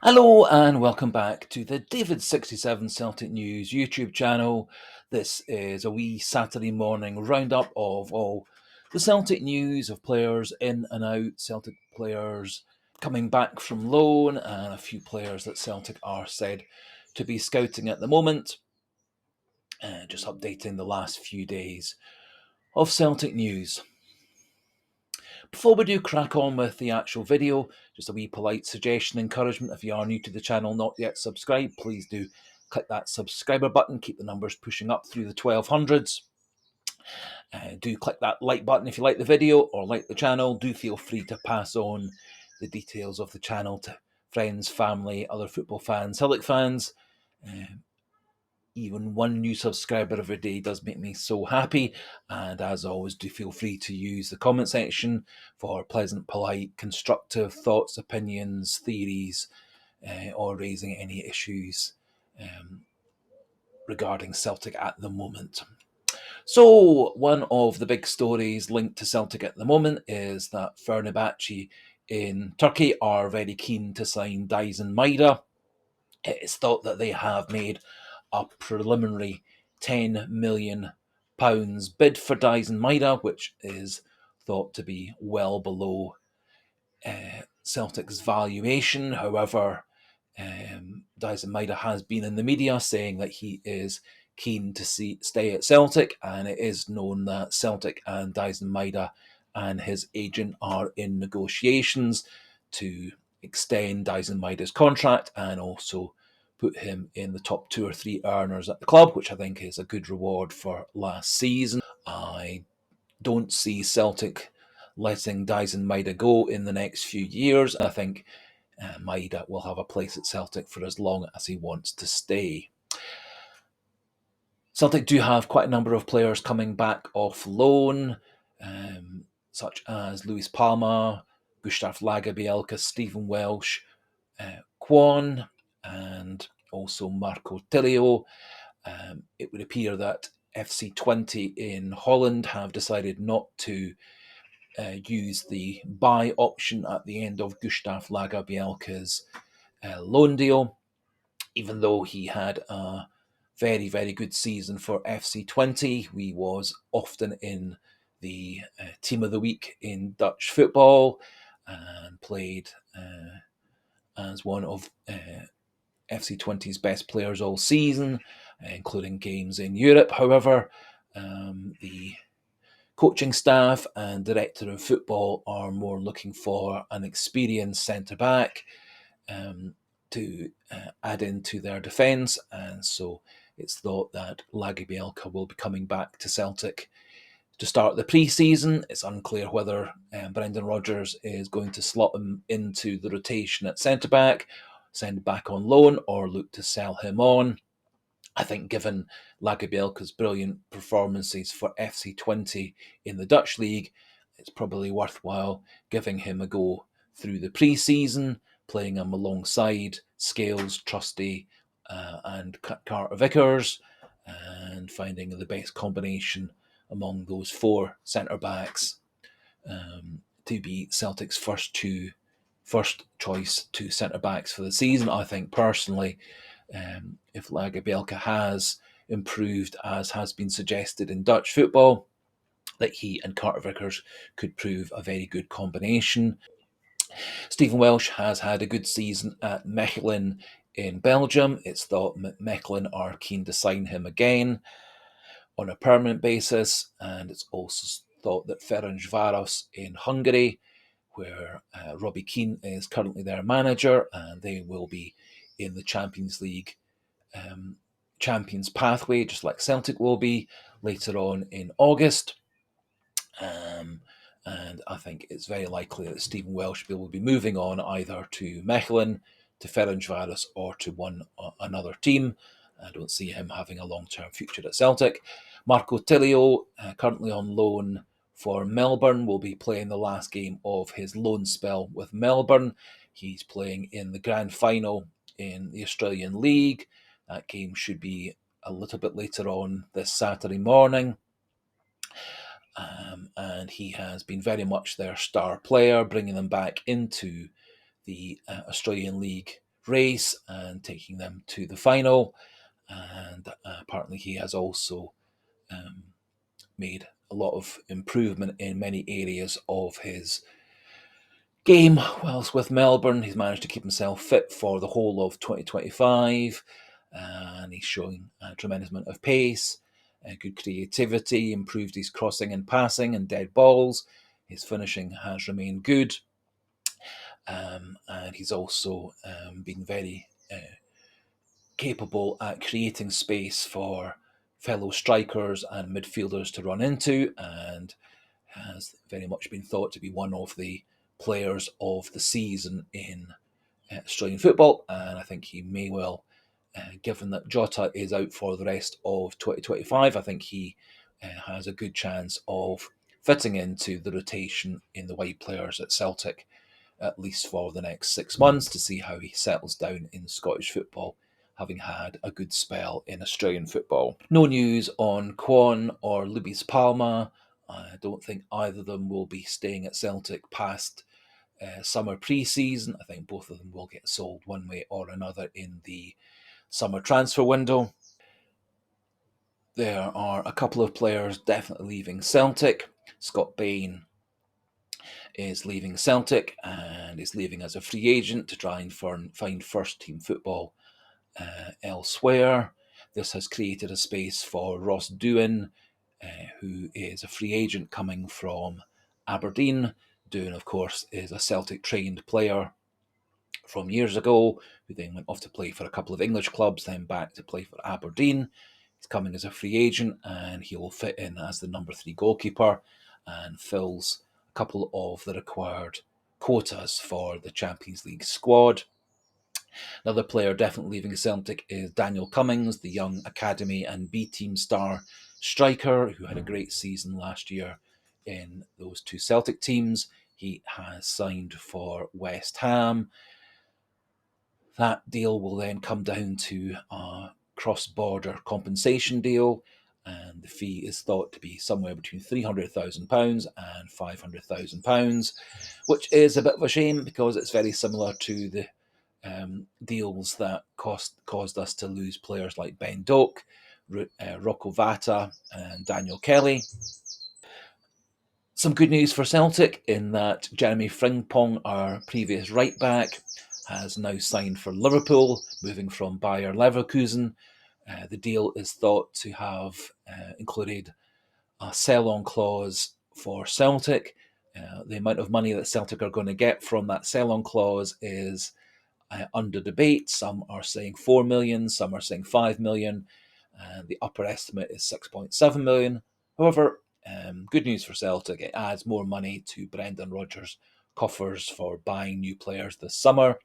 Hello and welcome back to the David67 Celtic News YouTube channel. This is a wee Saturday morning roundup of all the Celtic news of players in and out, Celtic players coming back from loan, and a few players that Celtic are said to be scouting at the moment. Just updating the last few days of Celtic news. Before we do crack on with the actual video, just a wee polite suggestion, encouragement. If you are new to the channel, not yet subscribed, please do click that subscriber button. Keep the numbers pushing up through the 1200s. Do click that like button if you like the video or like the channel. Do feel free to pass on the details of the channel to friends, family, other football fans, Celtic fans. Even one new subscriber every day does make me so happy. And as always, do feel free to use the comment section for pleasant, polite, constructive thoughts, opinions, theories, or raising any issues regarding Celtic at the moment. So, one of the big stories linked to Celtic at the moment is that Fenerbahce in Turkey are very keen to sign Dyson Maeda. It is thought that they have made a preliminary £10 million bid for Dyson Maeda, which is thought to be well below Celtic's valuation. However, Dyson Maeda has been in the media saying that he is keen to stay at Celtic, and it is known that Celtic and Dyson Maeda and his agent are in negotiations to extend Dyson Maeda's contract and also put him in the top 2 or 3 earners at the club, which I think is a good reward for last season. I don't see Celtic letting Dyson Maeda go in the next few years. I think Maeda will have a place at Celtic for as long as he wants to stay. Celtic do have quite a number of players coming back off loan, such as Luis Palma, Gustav Lagerbielke, Stephen Welsh, Kwon, and also Marco Tilio. It would appear that FC20 in Holland have decided not to use the buy option at the end of Gustav Lagerbielke's loan deal, even though he had a very, very good season for FC20. He was often in the team of the week in Dutch football and played as one of FC20's best players all season, including games in Europe. However, the coaching staff and director of football are more looking for an experienced centre back to add into their defence, and so it's thought that Lagerbielke will be coming back to Celtic to start the pre-season. It's unclear whether Brendan Rodgers is going to slot him into the rotation at centre back, send back on loan, or look to sell him on. I think given Lagerbielke's brilliant performances for FC20 in the Dutch league, it's probably worthwhile giving him a go through the pre-season, playing him alongside Scales, Trusty, and Carter Vickers, and finding the best combination among those 4 centre-backs to be Celtic's first choice 2 centre-backs for the season. I think personally, if Lagerbielke has improved as has been suggested in Dutch football, that he and Carter Vickers could prove a very good combination. Stephen Welsh has had a good season at Mechelen in Belgium. It's thought Mechelen are keen to sign him again on a permanent basis, and it's also thought that Ferencváros in Hungary, where Robbie Keane is currently their manager, and they will be in the Champions League Champions pathway, just like Celtic will be later on in August. And I think it's very likely that Stephen Welsh will be moving on either to Mechelen, to Ferencváros, or to another team. I don't see him having a long-term future at Celtic. Marco Tilio, currently on loan for Melbourne, will be playing the last game of his loan spell with Melbourne. He's playing in the grand final in the Australian League. That game should be a little bit later on this Saturday morning. And he has been very much their star player, bringing them back into the Australian League race and taking them to the final. And apparently he has also made a lot of improvement in many areas of his game. Whilst with Melbourne, he's managed to keep himself fit for the whole of 2025, and he's showing a tremendous amount of pace, good creativity, improved his crossing and passing and dead balls. His finishing has remained good, and he's also been very capable at creating space for fellow strikers and midfielders to run into, and has very much been thought to be one of the players of the season in Australian football. And I think he may well, given that Jota is out for the rest of 2025, I think he has a good chance of fitting into the rotation in the white players at Celtic, at least for the next 6 months, to see how he settles down in Scottish football, having had a good spell in Australian football. No news on Kwon or Luis Palma. I don't think either of them will be staying at Celtic past summer pre-season. I think both of them will get sold one way or another in the summer transfer window. There are a couple of players definitely leaving Celtic. Scott Bain is leaving Celtic and is leaving as a free agent to try and find first team football elsewhere. This has created a space for Ross Doohan, who is a free agent coming from Aberdeen. Doohan, of course, is a Celtic trained player from years ago, who then went off to play for a couple of English clubs, then back to play for Aberdeen. He's coming as a free agent, and he will fit in as the number 3 goalkeeper and fills a couple of the required quotas for the Champions League squad. Another player definitely leaving Celtic is Daniel Cummings, the young academy and B team star striker who had a great season last year in those two Celtic teams. He has signed for West Ham. That deal will then come down to a cross-border compensation deal, and the fee is thought to be somewhere between £300,000 and £500,000, which is a bit of a shame because it's very similar to the deals that caused us to lose players like Ben Doak, Rocco Vata, and Daniel Kelly. Some good news for Celtic in that Jeremy Frimpong, our previous right back, has now signed for Liverpool, moving from Bayer Leverkusen. The deal is thought to have included a sell-on clause for Celtic. The amount of money that Celtic are going to get from that sell-on clause is under debate. Some are saying 4 million, some are saying 5 million, and the upper estimate is 6.7 million. However, good news for Celtic, it adds more money to Brendan Rodgers' coffers for buying new players this summer.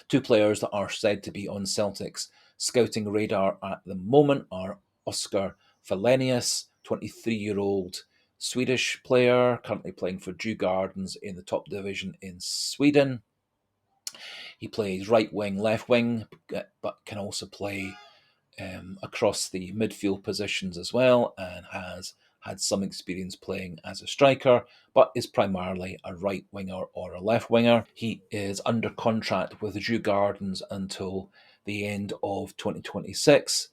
Two players that are said to be on Celtic's scouting radar at the moment are Oscar Fellenius, 23-year-old Swedish player, currently playing for Djurgårdens in the top division in Sweden. He plays right wing, left wing, but can also play across the midfield positions as well, and has had some experience playing as a striker, but is primarily a right winger or a left winger. He is under contract with the Djurgårdens until the end of 2026.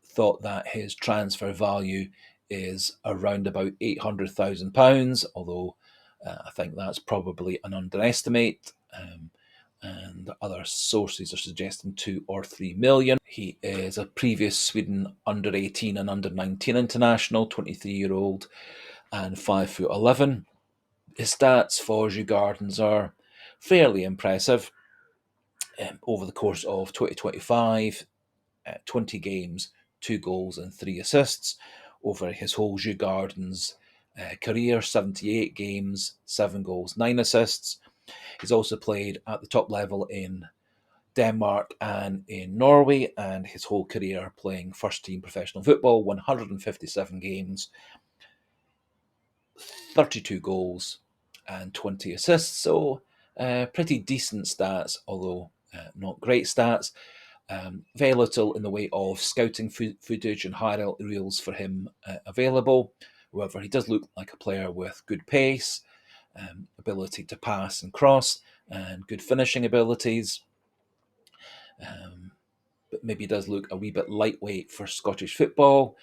Thought that his transfer value is around about £800,000, although I think that's probably an underestimate. And other sources are suggesting 2 or 3 million. He is a previous Sweden under 18 and under 19 international, 23-year-old and 5'11". His stats for Djurgårdens are fairly impressive. Over the course of 2025, 20 games, 2 goals and 3 assists. Over his whole Djurgårdens career, 78 games, 7 goals, 9 assists. He's also played at the top level in Denmark and in Norway, and his whole career playing first team professional football, 157 games, 32 goals, and 20 assists. So, pretty decent stats, although not great stats. Very little in the way of scouting footage and highlight reels for him available. However, he does look like a player with good pace, ability to pass and cross, and good finishing abilities. But maybe does look a wee bit lightweight for Scottish football.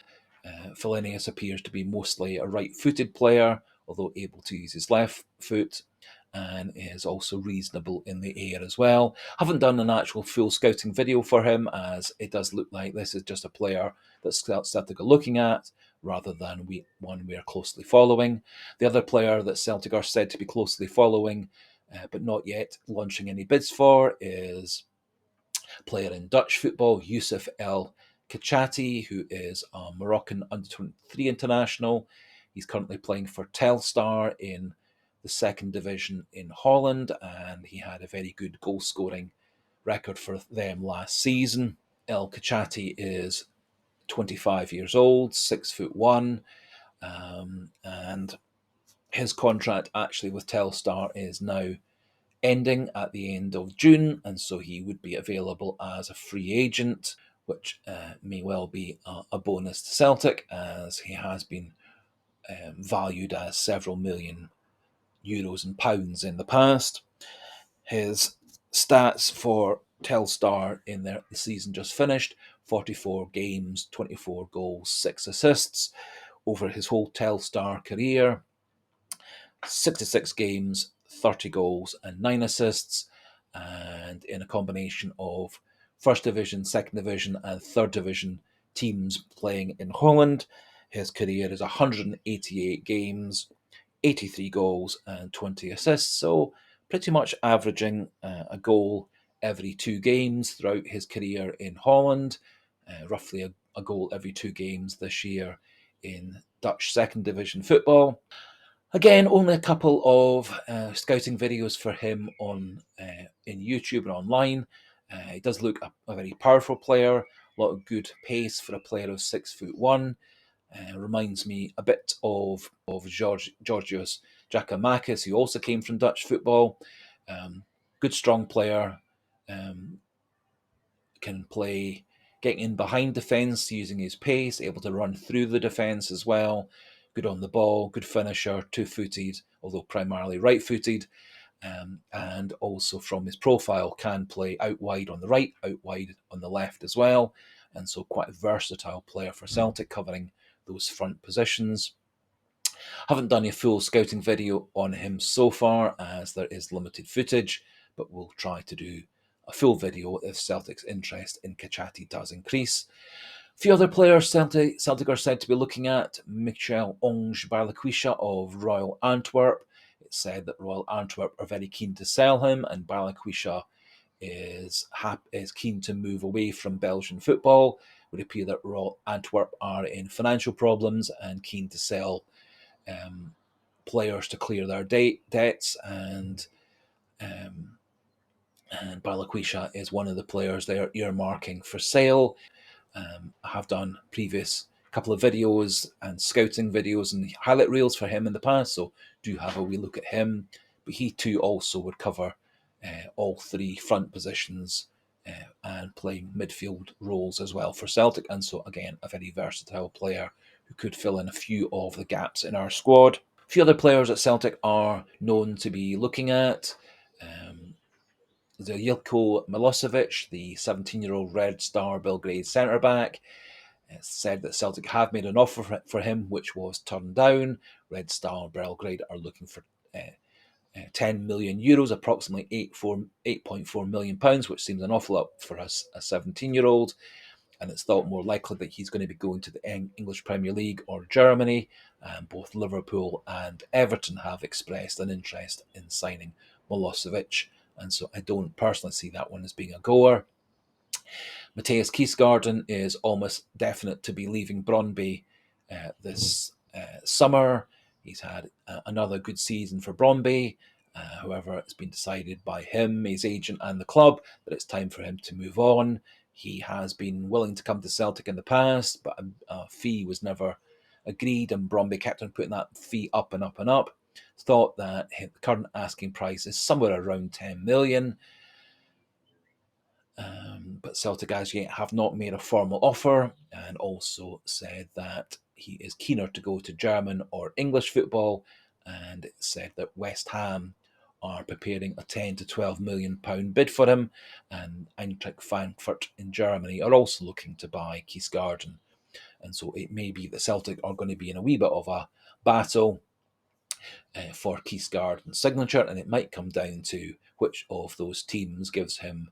Fellenius appears to be mostly a right-footed player, although able to use his left foot, and is also reasonable in the air as well. Haven't done an actual full scouting video for him, as it does look like this is just a player that Celtic are looking at, rather than one we are closely following. The other player that Celtic are said to be closely following, but not yet launching any bids for, is player in Dutch football, Youssef El Kachhati, who is a Moroccan under-23 international. He's currently playing for Telstar in the second division in Holland, and he had a very good goal-scoring record for them last season. El Kachhati is 25 years old, 6'1", and his contract actually with Telstar is now ending at the end of June, and so he would be available as a free agent, which may well be a bonus to Celtic, as he has been valued as several million euros and pounds in the past. His stats for Telstar in the season just finished: 44 games, 24 goals, 6 assists. Over his whole Telstar career, 66 games, 30 goals, and 9 assists. And in a combination of First Division, Second Division, and Third Division teams playing in Holland, his career is 188 games, 83 goals, and 20 assists. So pretty much averaging a goal every 2 games throughout his career in Holland, roughly a goal every 2 games this year in Dutch Second Division football. Again, only a couple of scouting videos for him on in YouTube and online. He does look a very powerful player, a lot of good pace for a player of 6'1". Reminds me a bit of Georgios Giakoumakis, who also came from Dutch football. Good strong player, can play getting in behind defence using his pace, able to run through the defence as well. Good on the ball, good finisher, two-footed, although primarily right-footed. And also from his profile can play out wide on the right, out wide on the left as well. And so quite a versatile player for Celtic, covering those front positions. Haven't done a full scouting video on him so far, as there is limited footage, but we'll try to do a full video if Celtic's interest in Kachhati does increase. A few other players Celtic are said to be looking at: Michel-Ange Balikwisha of Royal Antwerp. It's said that Royal Antwerp are very keen to sell him, and Balikwisha is keen to move away from Belgian football. It would appear that Royal Antwerp are in financial problems and keen to sell players to clear their debts, and Balikwisha is one of the players they are earmarking for sale. I have done previous couple of videos and scouting videos and highlight reels for him in the past, so do have a wee look at him. But he too also would cover all 3 front positions and play midfield roles as well for Celtic, and so again a very versatile player who could fill in a few of the gaps in our squad. A few other players at Celtic are known to be looking at. The Jelko Milosavljevic, the 17-year-old Red Star Belgrade centre-back. It's said that Celtic have made an offer for him, which was turned down. Red Star Belgrade are looking for 10 million euros, approximately £8.4 million, which seems an awful lot for a 17-year-old. And it's thought more likely that he's going to be going to the English Premier League or Germany. And both Liverpool and Everton have expressed an interest in signing Milosavljevic, and so I don't personally see that one as being a goer. Matthias Kvistgaarden is almost definite to be leaving Brøndby this summer. He's had another good season for Brøndby. However, it's been decided by him, his agent, and the club that it's time for him to move on. He has been willing to come to Celtic in the past, but a fee was never agreed, and Brøndby kept on putting that fee up and up and up. It's thought that the current asking price is somewhere around 10 million. But Celtic as yet have not made a formal offer, and also said that he is keener to go to German or English football, and it said that West Ham are preparing a 10 to 12 million pound bid for him, and Eintracht Frankfurt in Germany are also looking to buy Kvistgaarden. And so it may be that Celtic are going to be in a wee bit of a battle for Kvistgaarden's signature, and it might come down to which of those teams gives him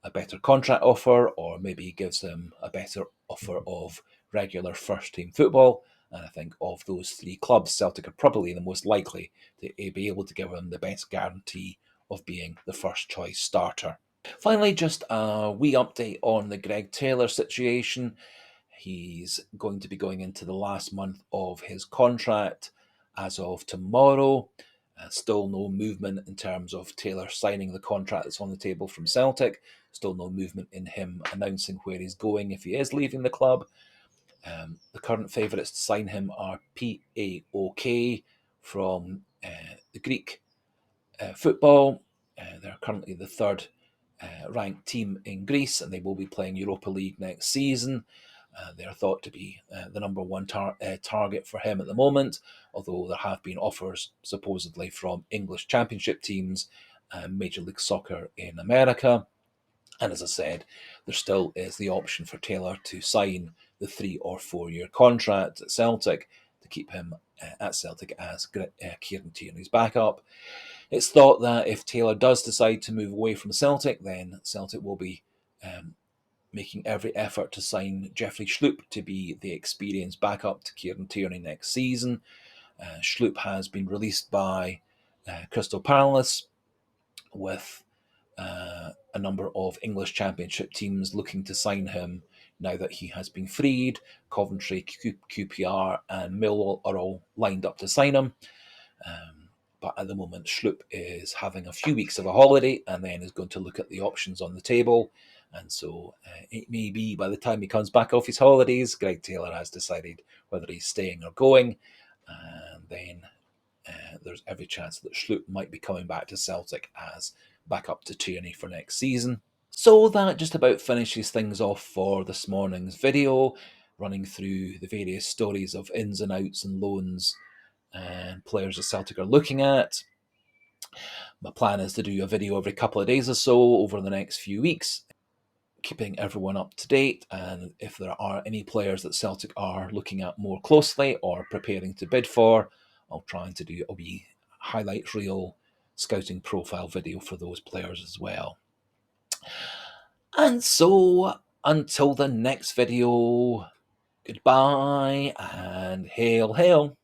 a better contract offer, or maybe gives him a better offer of regular first team football. And I think of those three clubs, Celtic are probably the most likely to be able to give him the best guarantee of being the first choice starter. Finally, just a wee update on the Greg Taylor situation. He's going to be going into the last month of his contract as of tomorrow. Still no movement in terms of Taylor signing the contract that's on the table from Celtic. Still no movement in him announcing where he's going if he is leaving the club. The current favourites to sign him are PAOK from the Greek football. They're currently the third ranked team in Greece, and they will be playing Europa League next season. They're thought to be the number one target for him at the moment, although there have been offers supposedly from English Championship teams and Major League Soccer in America. And as I said, there still is the option for Taylor to sign the 3 or 4 year contract at Celtic to keep him at Celtic as Kieran Tierney's backup. It's thought that if Taylor does decide to move away from Celtic, then Celtic will be making every effort to sign Jeffrey Schlupp to be the experienced backup to Kieran Tierney next season. Schlupp has been released by Crystal Palace, with a number of English Championship teams looking to sign him now that he has been freed. Coventry, QPR, and Millwall are all lined up to sign him. But at the moment, Schlupp is having a few weeks of a holiday and then is going to look at the options on the table. And so it may be by the time he comes back off his holidays, Greg Taylor has decided whether he's staying or going. And then there's every chance that Schlupp might be coming back to Celtic as backup to Tierney for next season. So that just about finishes things off for this morning's video, running through the various stories of ins and outs and loans and players that Celtic are looking at. My plan is to do a video every couple of days or so over the next few weeks, keeping everyone up to date. And if there are any players that Celtic are looking at more closely or preparing to bid for, I'll try to do a wee highlight reel scouting profile video for those players as well. And so until the next video, goodbye and hail, hail.